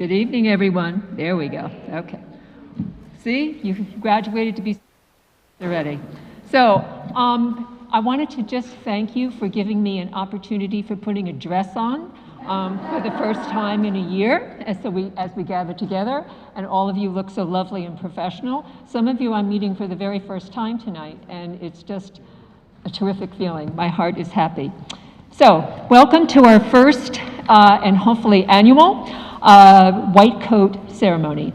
Good evening, everyone. There we go. Okay. See, you graduated to be already. So, I wanted to just thank you for giving me an opportunity for putting a dress on for the first time in a year as we gather together, and all of you look so lovely and professional. Some of you I'm meeting for the very first time tonight, and it's just a terrific feeling. My heart is happy. So, welcome to our first and hopefully annual white coat ceremony.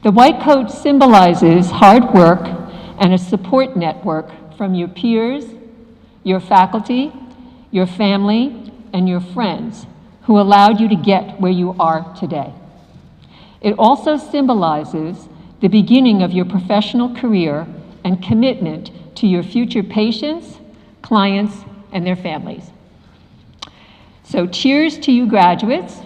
The white coat symbolizes hard work and a support network from your peers, your faculty, your family, and your friends who allowed you to get where you are today. It also symbolizes the beginning of your professional career and commitment to your future patients, clients, and their families. So cheers to you graduates,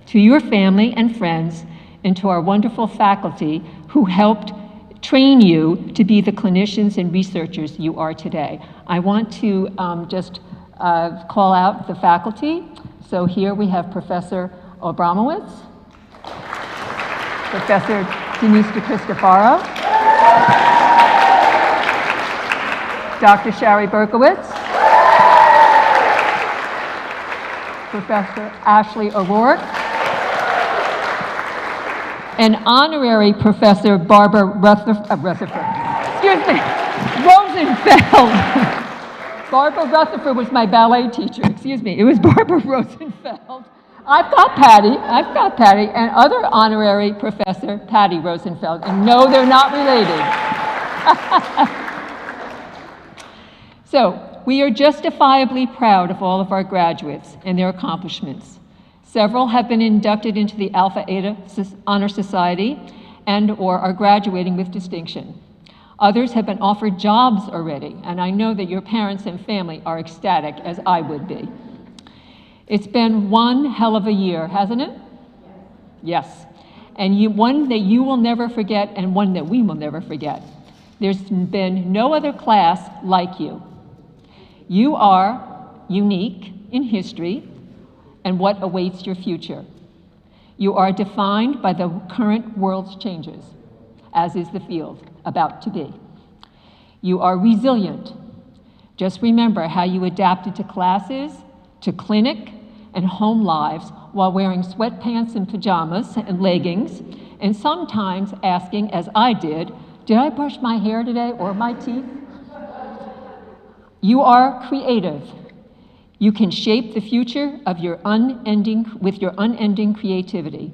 to your family and friends, and to our wonderful faculty who helped train you to be the clinicians and researchers you are today. I want to just call out the faculty. So here we have Professor Abramowitz, Professor Denise DeCristofaro, Dr. Shari Berkowitz, Professor Ashley O'Rourke, and Honorary Professor Barbara Rutherford. Excuse me, Rosenfeld. Barbara Rutherford was my ballet teacher. Excuse me, it was Barbara Rosenfeld. I've got Patty, and other honorary Professor Patty Rosenfeld. And no, they're not related. So, we are justifiably proud of all of our graduates and their accomplishments. Several have been inducted into the Alpha Eta Honor Society and/or are graduating with distinction. Others have been offered jobs already, and I know that your parents and family are ecstatic, as I would be. It's been one hell of a year, hasn't it? Yes. And one that you will never forget and one that we will never forget. There's been no other class like you. You are unique in history and what awaits your future. You are defined by the current world's changes, as is the field about to be. You are resilient. Just remember how you adapted to classes, to clinic, and home lives while wearing sweatpants and pajamas and leggings, and sometimes asking, as I did I brush my hair today or my teeth? You are creative. You can shape the future of with your unending creativity.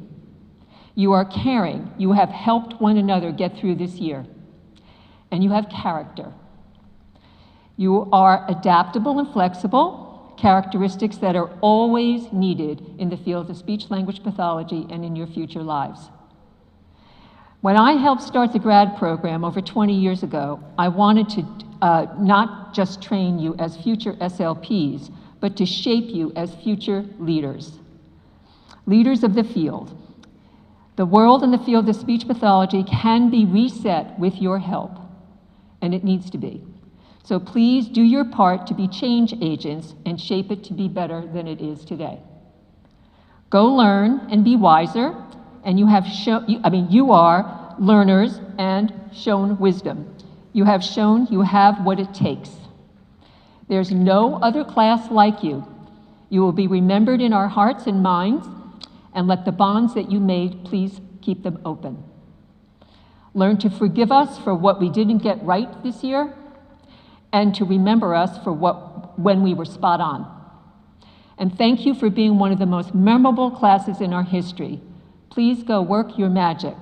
You are caring. You have helped one another get through this year. And you have character. You are adaptable and flexible, characteristics that are always needed in the field of speech-language pathology and in your future lives. When I helped start the grad program over 20 years ago, I wanted to not just train you as future SLPs, but to shape you as future leaders. Leaders of the field. The world in the field of speech pathology can be reset with your help, and it needs to be. So please do your part to be change agents and shape it to be better than it is today. Go learn and be wiser, and you are learners and shown wisdom. You have shown you have what it takes. There's no other class like you. You will be remembered in our hearts and minds, and let the bonds that you made, please keep them open. Learn to forgive us for what we didn't get right this year, and to remember us for when we were spot on. And thank you for being one of the most memorable classes in our history. Please go work your magic.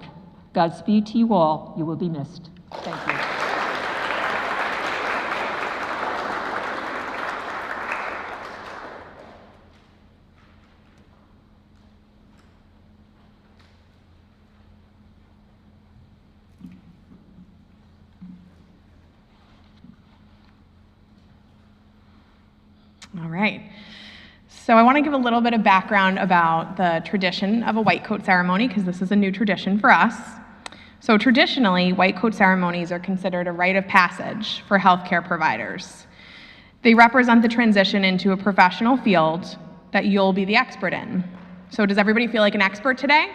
Godspeed to you all. You will be missed. Thank you. All right. So I want to give a little bit of background about the tradition of a white coat ceremony, because this is a new tradition for us. So traditionally, white coat ceremonies are considered a rite of passage for healthcare providers. They represent the transition into a professional field that you'll be the expert in. So does everybody feel like an expert today?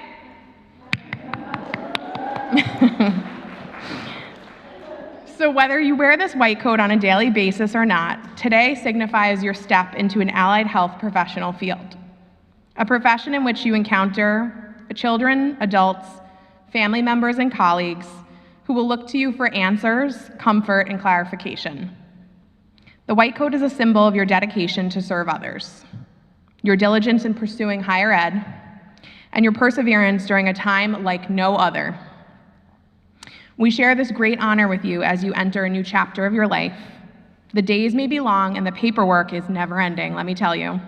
So whether you wear this white coat on a daily basis or not, today signifies your step into an allied health professional field, a profession in which you encounter children, adults, family members, and colleagues who will look to you for answers, comfort, and clarification. The white coat is a symbol of your dedication to serve others, your diligence in pursuing higher ed, and your perseverance during a time like no other. We share this great honor with you as you enter a new chapter of your life. The days may be long and the paperwork is never ending, let me tell you.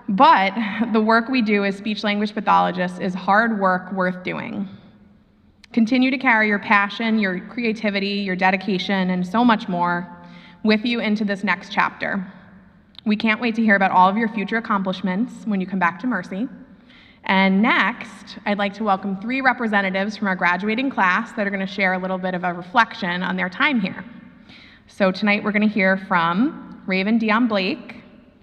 But the work we do as speech-language pathologists is hard work worth doing. Continue to carry your passion, your creativity, your dedication, and so much more with you into this next chapter. We can't wait to hear about all of your future accomplishments when you come back to Mercy. And next, I'd like to welcome 3 representatives from our graduating class that are going to share a little bit of a reflection on their time here. So tonight we're going to hear from Raven Dion Blake,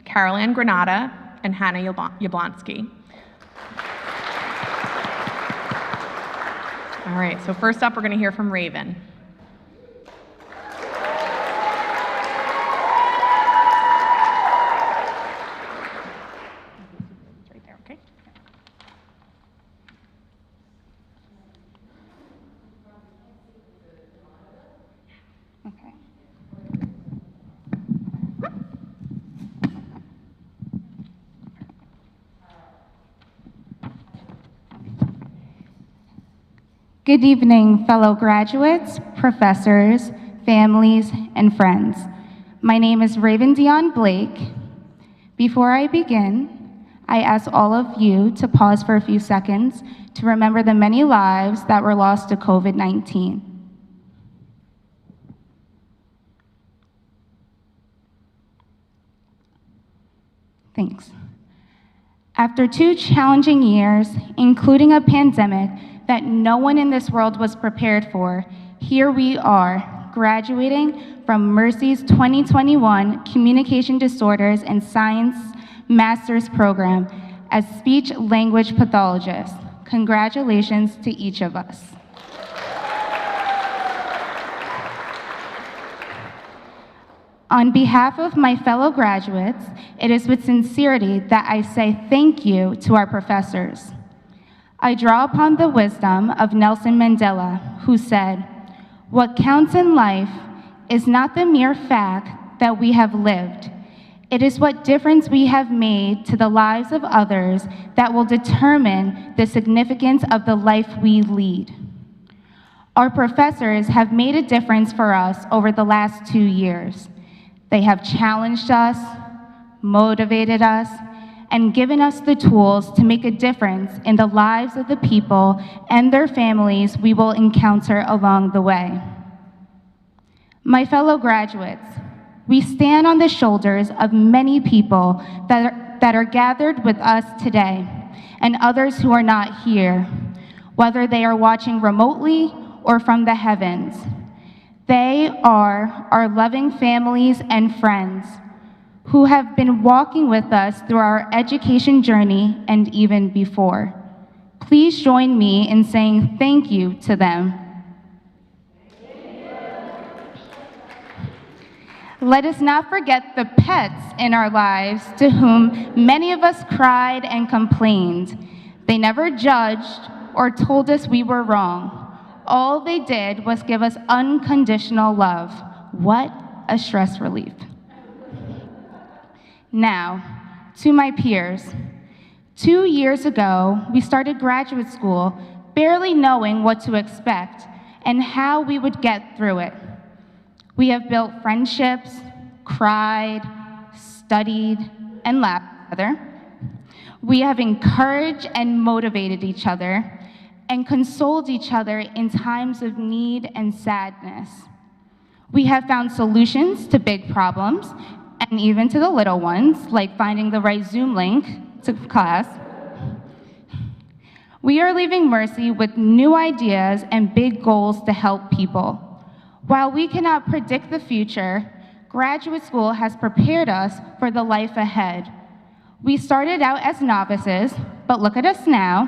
Carol Ann Granata, and Hannah Yablonsky. All right, so first up we're going to hear from Raven. Good evening, fellow graduates, professors, families, and friends. My name is Raven Dion Blake. Before I begin, I ask all of you to pause for a few seconds to remember the many lives that were lost to COVID-19. Thanks. After 2 challenging years, including a pandemic that no one in this world was prepared for, here we are, graduating from Mercy's 2021 Communication Disorders and Science Master's Program as speech-language pathologists. Congratulations to each of us. On behalf of my fellow graduates, it is with sincerity that I say thank you to our professors. I draw upon the wisdom of Nelson Mandela, who said, "What counts in life is not the mere fact that we have lived. It is what difference we have made to the lives of others that will determine the significance of the life we lead." Our professors have made a difference for us over the last 2 years. They have challenged us, motivated us, and given us the tools to make a difference in the lives of the people and their families we will encounter along the way. My fellow graduates, we stand on the shoulders of many people that are gathered with us today, and others who are not here, whether they are watching remotely or from the heavens. They are our loving families and friends who have been walking with us through our education journey and even before. Please join me in saying thank you to them. Let us not forget the pets in our lives to whom many of us cried and complained. They never judged or told us we were wrong. All they did was give us unconditional love. What a stress relief. Now, to my peers. 2 years ago, we started graduate school barely knowing what to expect and how we would get through it. We have built friendships, cried, studied, and laughed together. We have encouraged and motivated each other and consoled each other in times of need and sadness. We have found solutions to big problems and even to the little ones, like finding the right Zoom link to class. We are leaving Mercy with new ideas and big goals to help people. While we cannot predict the future, graduate school has prepared us for the life ahead. We started out as novices, but look at us now.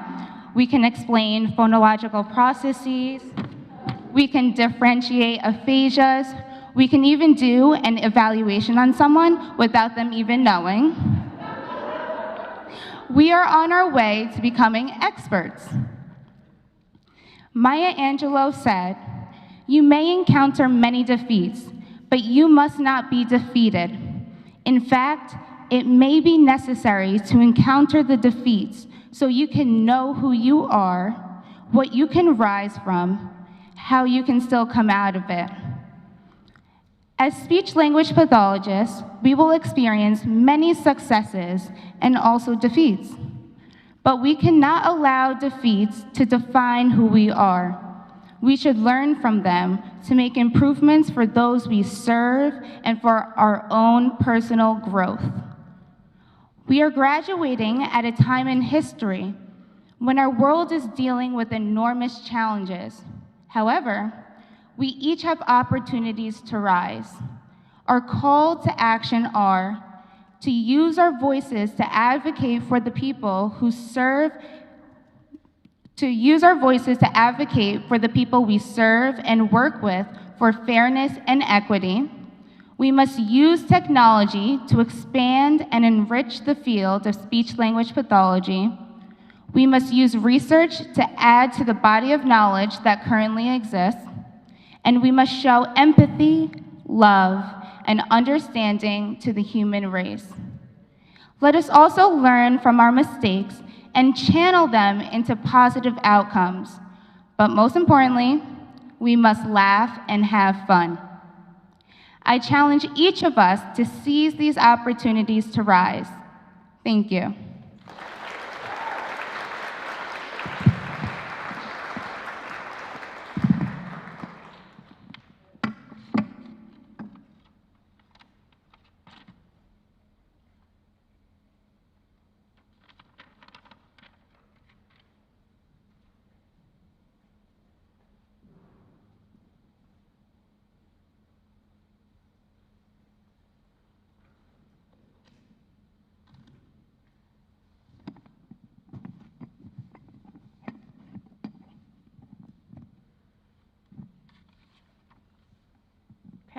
We can explain phonological processes. We can differentiate aphasias. We can even do an evaluation on someone without them even knowing. We are on our way to becoming experts. Maya Angelou said, "You may encounter many defeats, but you must not be defeated. In fact, it may be necessary to encounter the defeats so you can know who you are, what you can rise from, how you can still come out of it." As speech-language pathologists, we will experience many successes and also defeats. But we cannot allow defeats to define who we are. We should learn from them to make improvements for those we serve and for our own personal growth. We are graduating at a time in history when our world is dealing with enormous challenges. However, we each have opportunities to rise. Our call to action are to use our voices to advocate for the people who serve, we serve and work with for fairness and equity. We must use technology to expand and enrich the field of speech-language pathology. We must use research to add to the body of knowledge that currently exists. And we must show empathy, love, and understanding to the human race. Let us also learn from our mistakes and channel them into positive outcomes. But most importantly, we must laugh and have fun. I challenge each of us to seize these opportunities to rise. Thank you.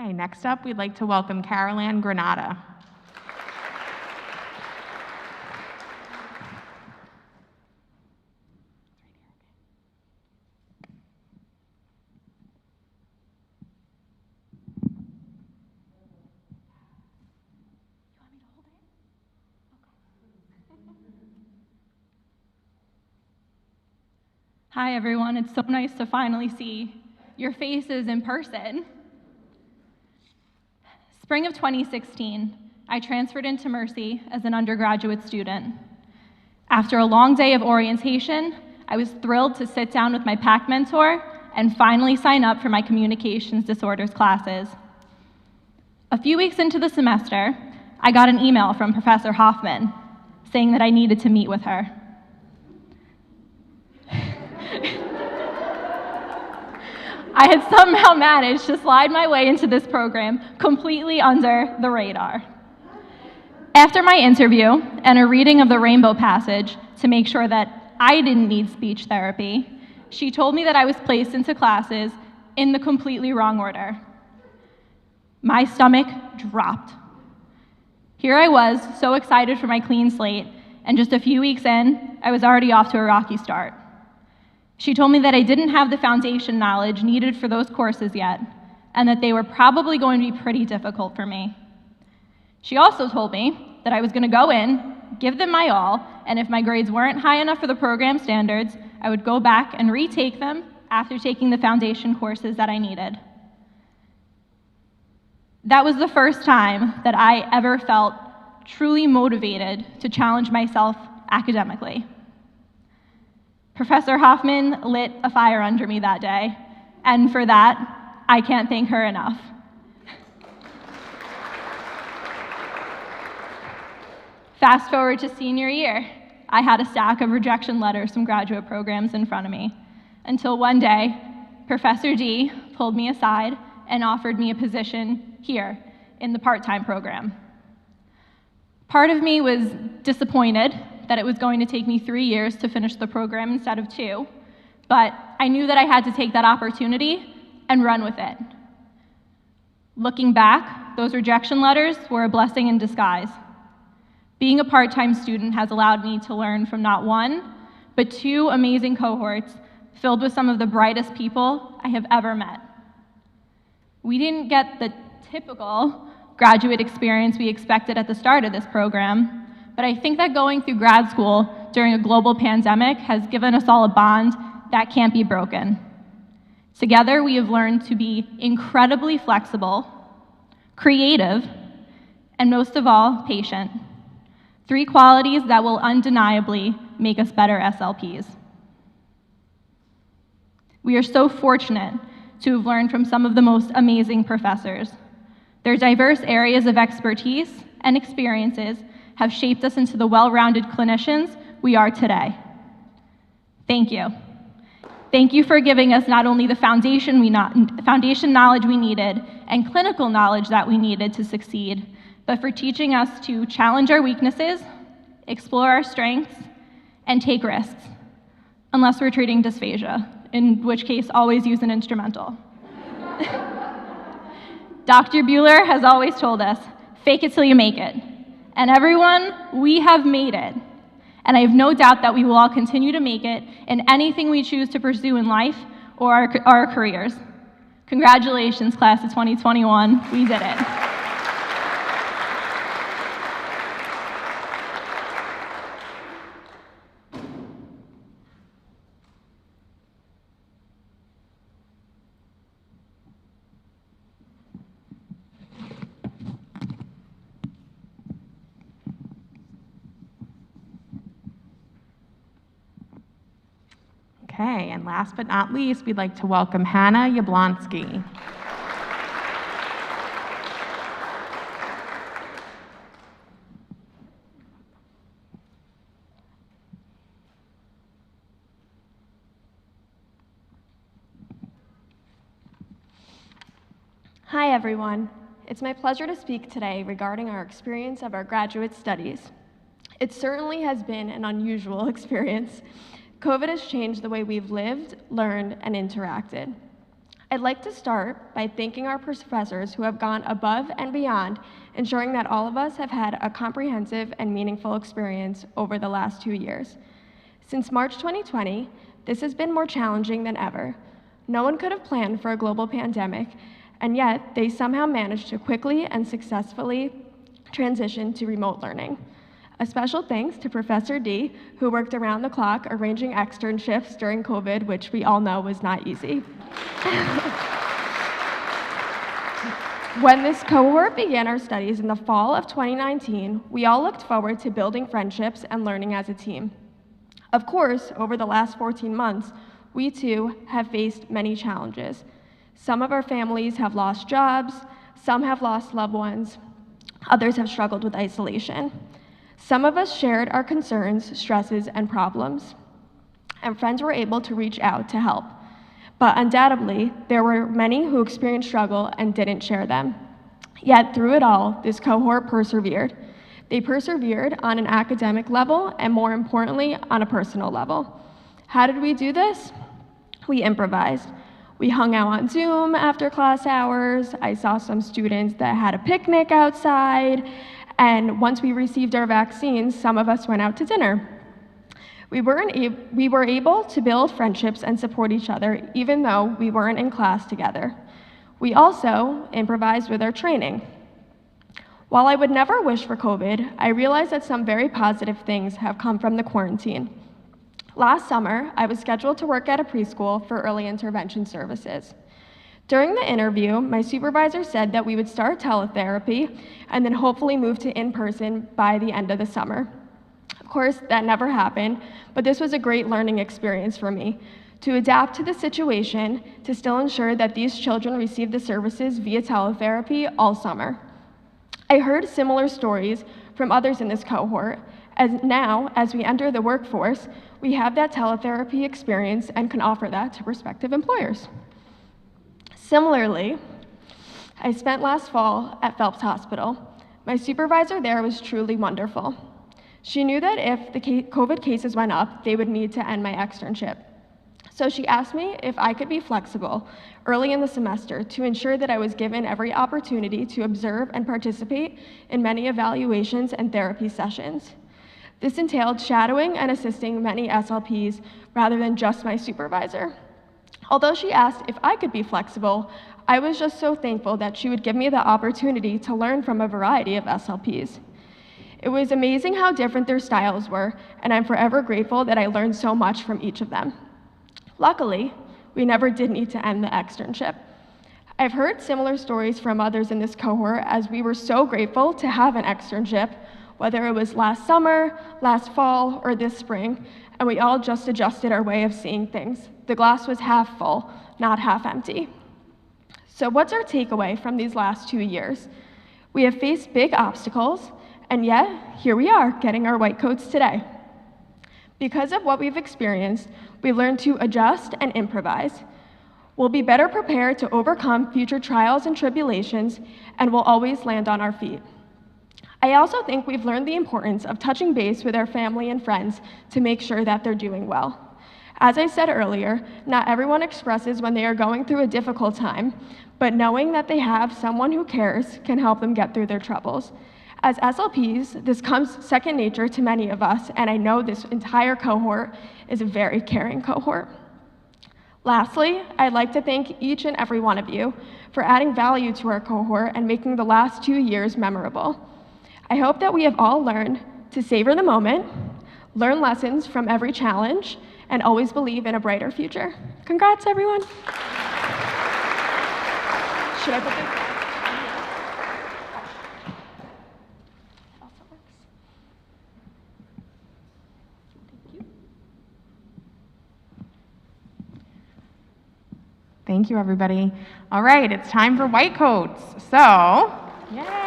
Okay, next up, we'd like to welcome Carol Ann Granata. Hi, everyone. It's so nice to finally see your faces in person. Spring of 2016, I transferred into Mercy as an undergraduate student. After a long day of orientation, I was thrilled to sit down with my PAC mentor and finally sign up for my communications disorders classes. A few weeks into the semester, I got an email from Professor Hoffman saying that I needed to meet with her. I had somehow managed to slide my way into this program completely under the radar. After my interview and a reading of the Rainbow Passage to make sure that I didn't need speech therapy, she told me that I was placed into classes in the completely wrong order. My stomach dropped. Here I was, so excited for my clean slate, and just a few weeks in, I was already off to a rocky start. She told me that I didn't have the foundation knowledge needed for those courses yet, and that they were probably going to be pretty difficult for me. She also told me that I was going to go in, give them my all, and if my grades weren't high enough for the program standards, I would go back and retake them after taking the foundation courses that I needed. That was the first time that I ever felt truly motivated to challenge myself academically. Professor Hoffman lit a fire under me that day, and for that, I can't thank her enough. Fast forward to senior year, I had a stack of rejection letters from graduate programs in front of me, until one day, Professor D pulled me aside and offered me a position here in the part-time program. Part of me was disappointed that it was going to take me 3 years to finish the program instead of 2, but I knew that I had to take that opportunity and run with it. Looking back, those rejection letters were a blessing in disguise. Being a part-time student has allowed me to learn from not one, but 2 amazing cohorts filled with some of the brightest people I have ever met. We didn't get the typical graduate experience we expected at the start of this program, but I think that going through grad school during a global pandemic has given us all a bond that can't be broken. Together, we have learned to be incredibly flexible, creative, and most of all, patient. 3 qualities that will undeniably make us better SLPs. We are so fortunate to have learned from some of the most amazing professors. Their diverse areas of expertise and experiences have shaped us into the well-rounded clinicians we are today. Thank you. Thank you for giving us not only the foundation knowledge we needed and clinical knowledge that we needed to succeed, but for teaching us to challenge our weaknesses, explore our strengths, and take risks, unless we're treating dysphagia, in which case always use an instrumental. Dr. Bueller has always told us, fake it till you make it. And everyone, we have made it. And I have no doubt that we will all continue to make it in anything we choose to pursue in life or our careers. Congratulations, class of 2021, we did it. Okay, and last but not least, we'd like to welcome Hannah Yablonsky. Hi, everyone. It's my pleasure to speak today regarding our experience of our graduate studies. It certainly has been an unusual experience. COVID has changed the way we've lived, learned, and interacted. I'd like to start by thanking our professors who have gone above and beyond, ensuring that all of us have had a comprehensive and meaningful experience over the last 2 years. Since March 2020, this has been more challenging than ever. No one could have planned for a global pandemic, and yet they somehow managed to quickly and successfully transition to remote learning. A special thanks to Professor D, who worked around the clock arranging externships during COVID, which we all know was not easy. When this cohort began our studies in the fall of 2019, we all looked forward to building friendships and learning as a team. Of course, over the last 14 months, we too have faced many challenges. Some of our families have lost jobs, some have lost loved ones, others have struggled with isolation. Some of us shared our concerns, stresses, and problems, and friends were able to reach out to help. But undoubtedly, there were many who experienced struggle and didn't share them. Yet through it all, this cohort persevered. They persevered on an academic level and, more importantly, on a personal level. How did we do this? We improvised. We hung out on Zoom after class hours. I saw some students that had a picnic outside. And once we received our vaccines, some of us went out to dinner. We were able to build friendships and support each other, even though we weren't in class together. We also improvised with our training. While I would never wish for COVID, I realized that some very positive things have come from the quarantine. Last summer, I was scheduled to work at a preschool for early intervention services. During the interview, my supervisor said that we would start teletherapy and then hopefully move to in-person by the end of the summer. Of course, that never happened, but this was a great learning experience for me, to adapt to the situation to still ensure that these children receive the services via teletherapy all summer. I heard similar stories from others in this cohort, as now, as we enter the workforce, we have that teletherapy experience and can offer that to prospective employers. Similarly, I spent last fall at Phelps Hospital. My supervisor there was truly wonderful. She knew that if the COVID cases went up, they would need to end my externship. So she asked me if I could be flexible early in the semester to ensure that I was given every opportunity to observe and participate in many evaluations and therapy sessions. This entailed shadowing and assisting many SLPs rather than just my supervisor. Although she asked if I could be flexible, I was just so thankful that she would give me the opportunity to learn from a variety of SLPs. It was amazing how different their styles were, and I'm forever grateful that I learned so much from each of them. Luckily, we never did need to end the externship. I've heard similar stories from others in this cohort, as we were so grateful to have an externship, whether it was last summer, last fall, or this spring, and we all just adjusted our way of seeing things. The glass was half full, not half empty. So what's our takeaway from these last 2 years? We have faced big obstacles, and yet here we are getting our white coats today. Because of what we've experienced, we learned to adjust and improvise. We'll be better prepared to overcome future trials and tribulations, and we'll always land on our feet. I also think we've learned the importance of touching base with our family and friends to make sure that they're doing well. As I said earlier, not everyone expresses when they are going through a difficult time, but knowing that they have someone who cares can help them get through their troubles. As SLPs, this comes second nature to many of us, and I know this entire cohort is a very caring cohort. Lastly, I'd like to thank each and every one of you for adding value to our cohort and making the last 2 years memorable. I hope that we have all learned to savor the moment, learn lessons from every challenge, and always believe in a brighter future. Congrats, everyone. Should I put this? Thank you, everybody. All right, it's time for white coats. So, yay!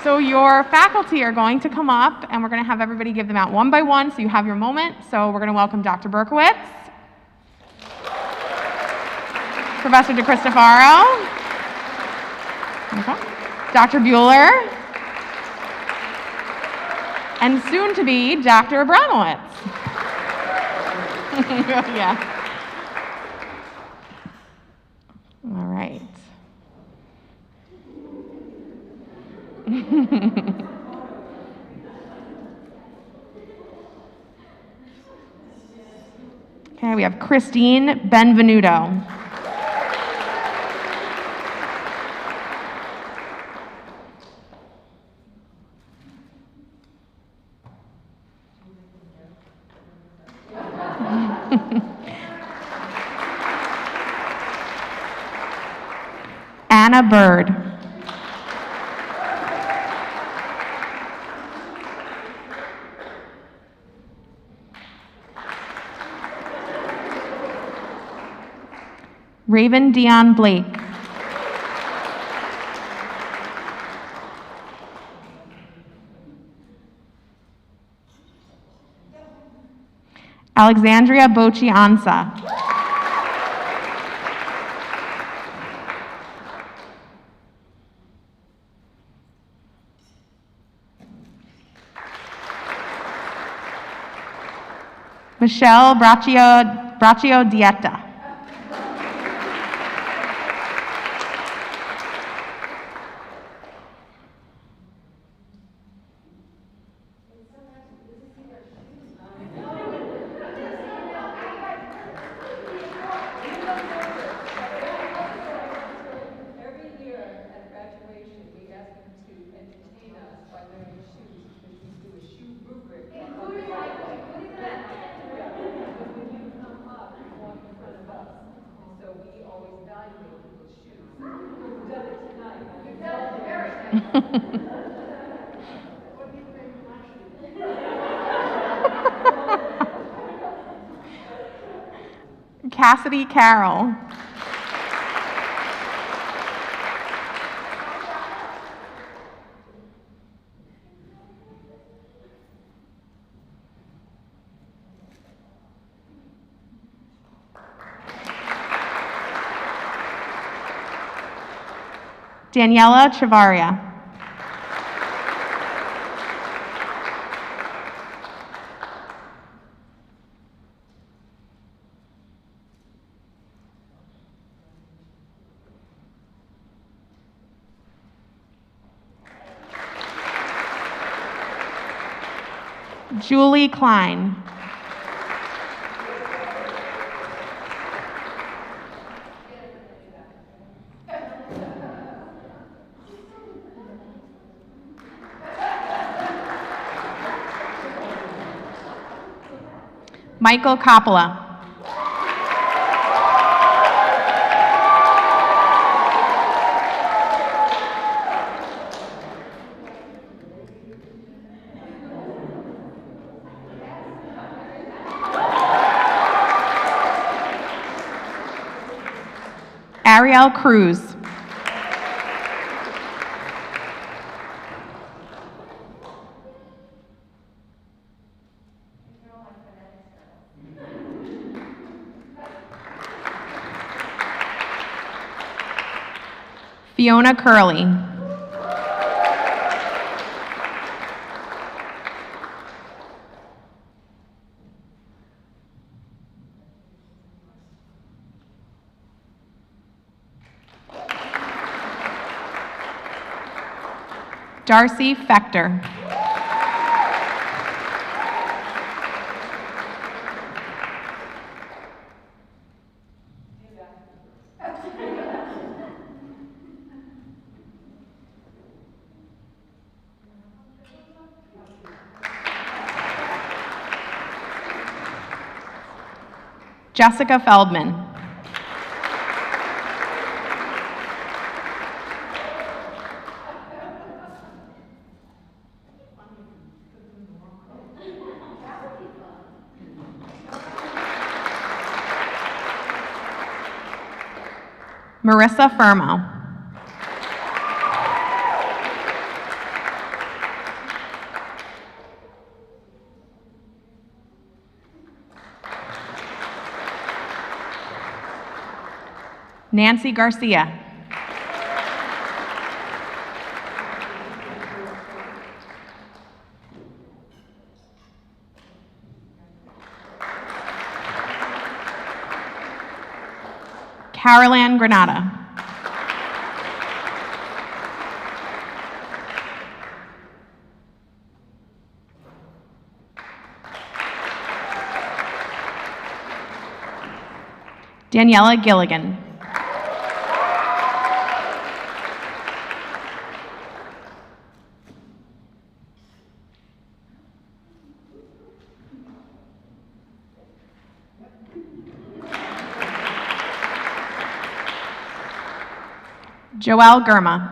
So your faculty are going to come up, and we're going to have everybody give them out one by one, so you have your moment. So we're going to welcome Dr. Berkowitz, Professor DeCristofaro, Dr. Bueller, and soon to be Dr. Abramowitz. Yeah. All right. Okay, we have Christine Benvenuto. Anna Bird. Raven Dion Blake. Alexandria Bochi Ansa. Michelle Braccio Dieta. Cassidy Carroll. Daniela Chavaria. Julie Klein. Michael Coppola. Ariel Cruz. Fiona Curley. Darcy Fector. Jessica Feldman. Marissa Fermo. Nancy Garcia. Caroline Granada. Daniela Gilligan. Joelle Germa.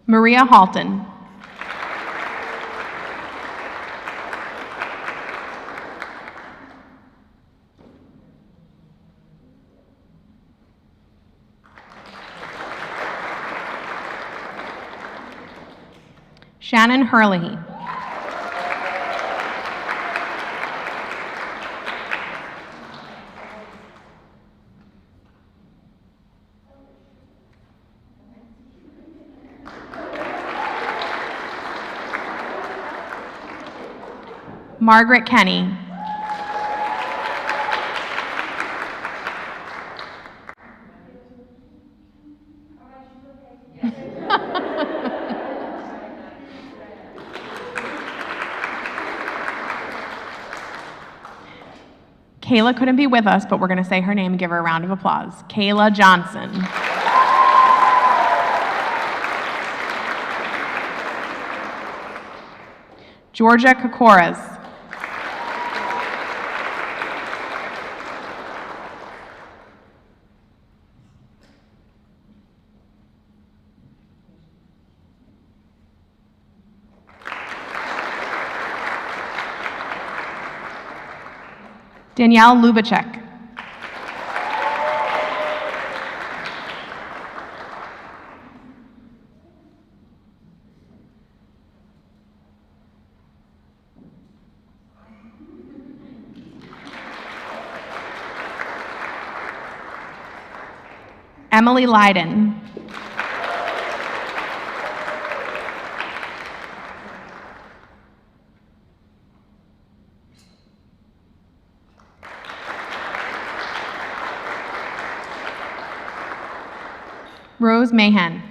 Maria Halton. Shannon Hurley. Margaret Kenny. Kayla couldn't be with us, but we're going to say her name and give her a round of applause. Kayla Johnson. Georgia Kokoras. Danielle Lubacek. Emily Leiden. Rose Mahan.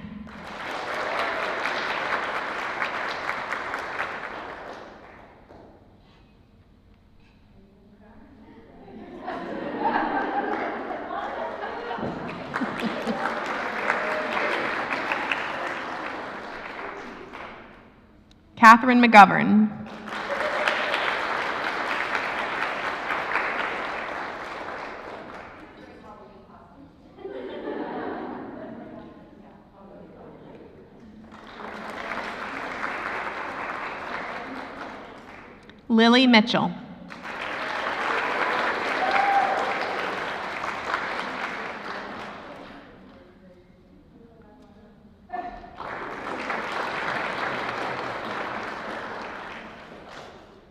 Catherine McGovern. Lily Mitchell.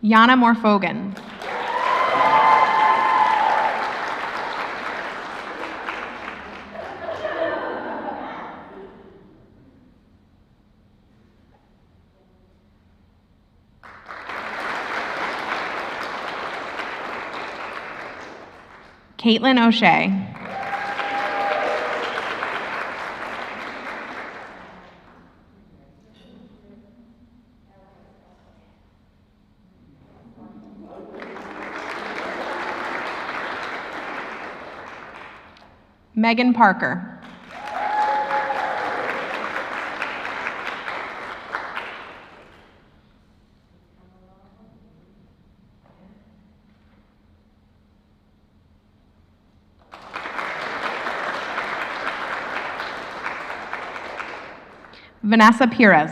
Yana Morfogen. Caitlin O'Shea. Megan Parker. Vanessa Pires.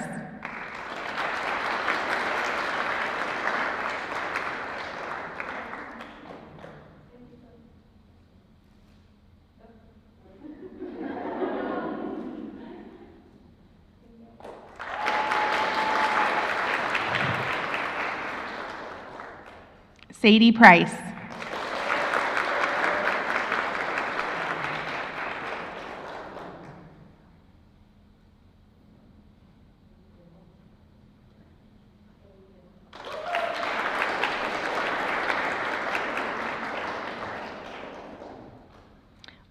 Sadie Price.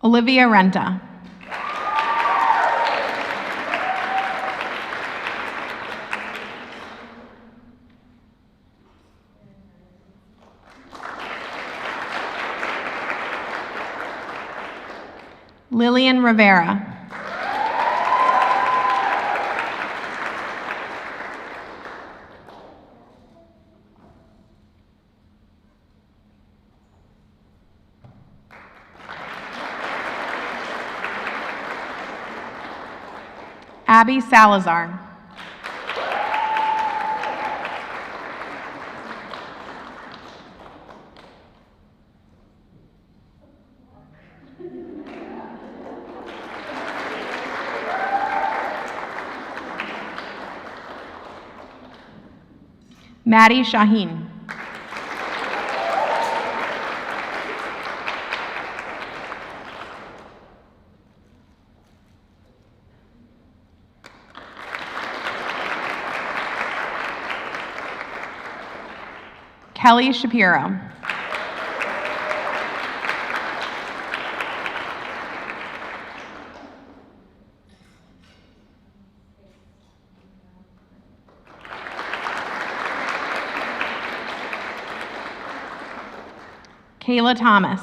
Olivia Renta. Lillian Rivera. Abby Salazar. Maddie Shaheen. Kelly Shapiro. Kayla Thomas.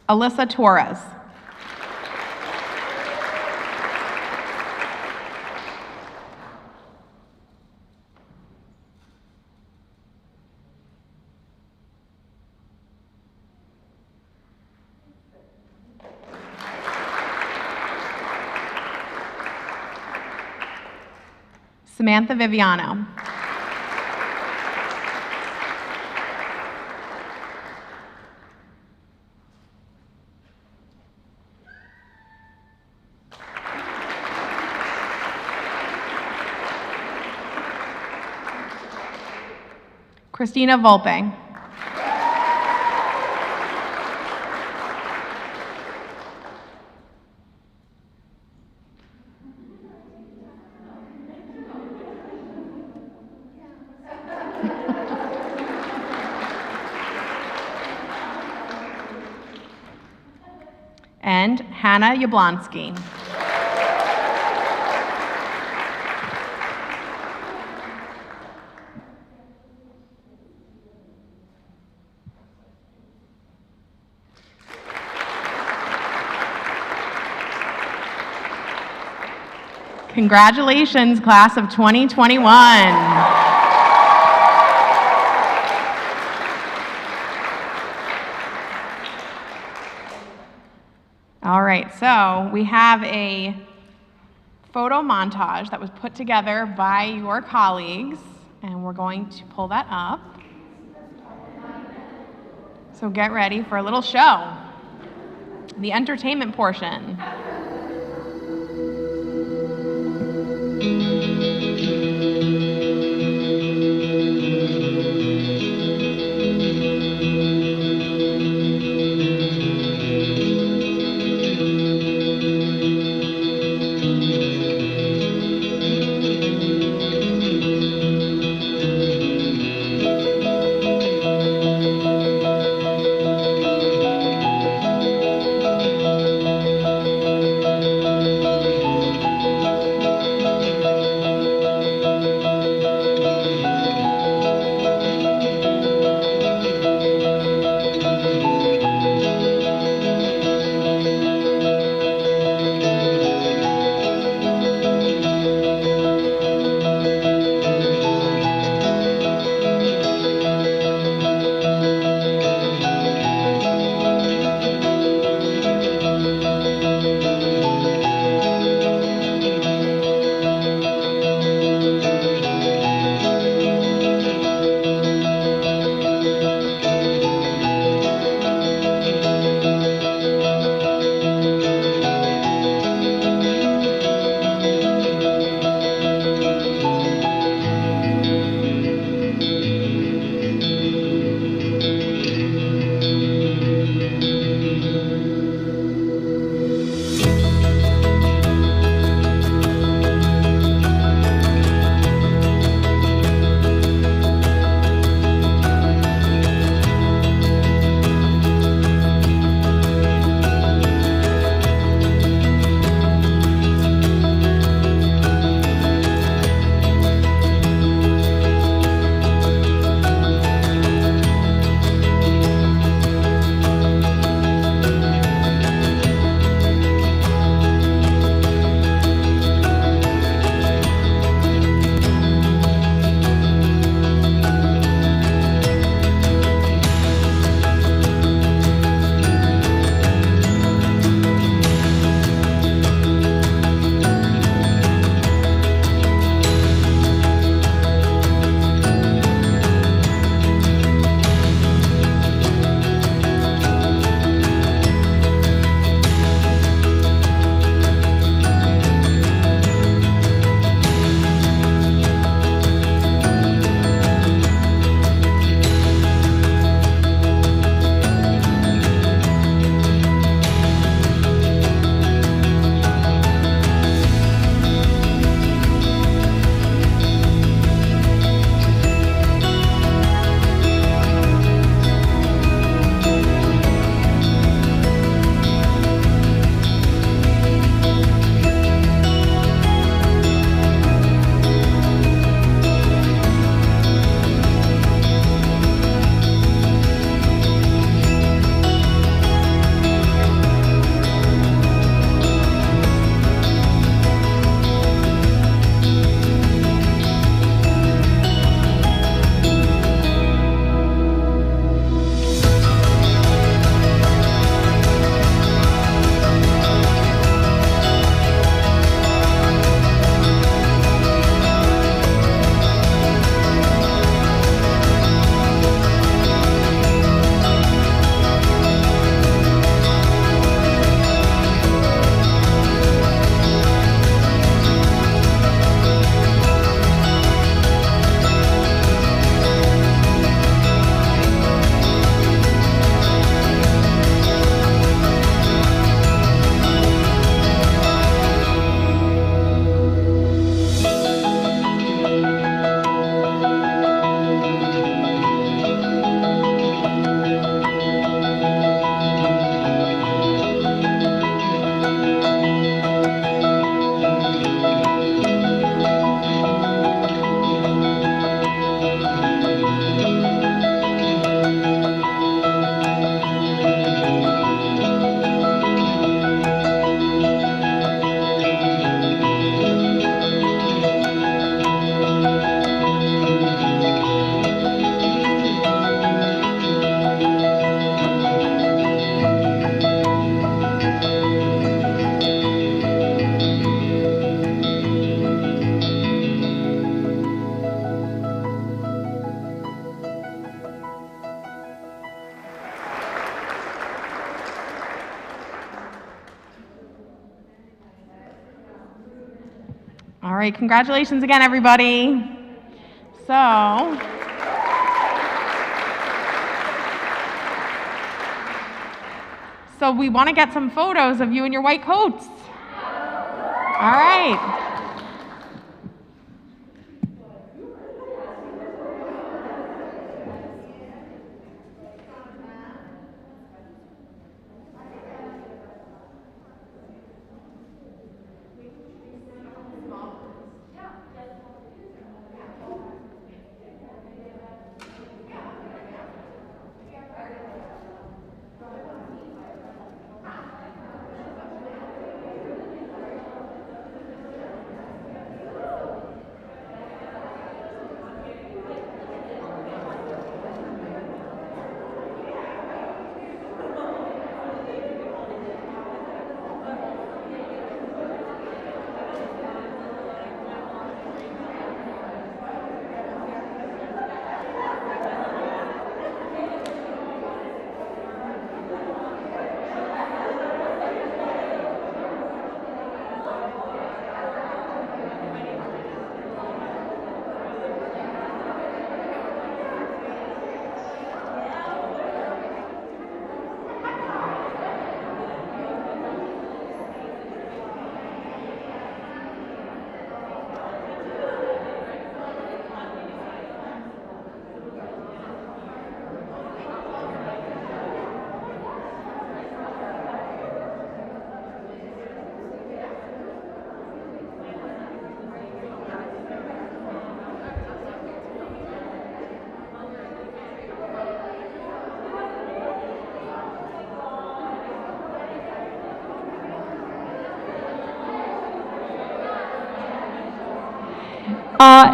Alyssa Torres. Samantha Viviano. Christina Volpe. Hannah Yablonsky. Congratulations, class of 2021. All right, so we have a photo montage that was put together by your colleagues, and we're going to pull that up. So get ready for a little show, the entertainment portion. All right, congratulations again, everybody. So we want to get some photos of you in your white coats. All right.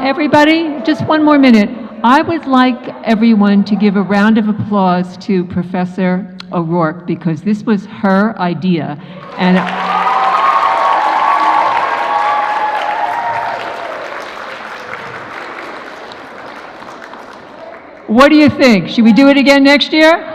Everybody, just one more minute. I would like everyone to give a round of applause to Professor O'Rourke because this was her idea. And what do you think? Should we do it again next year?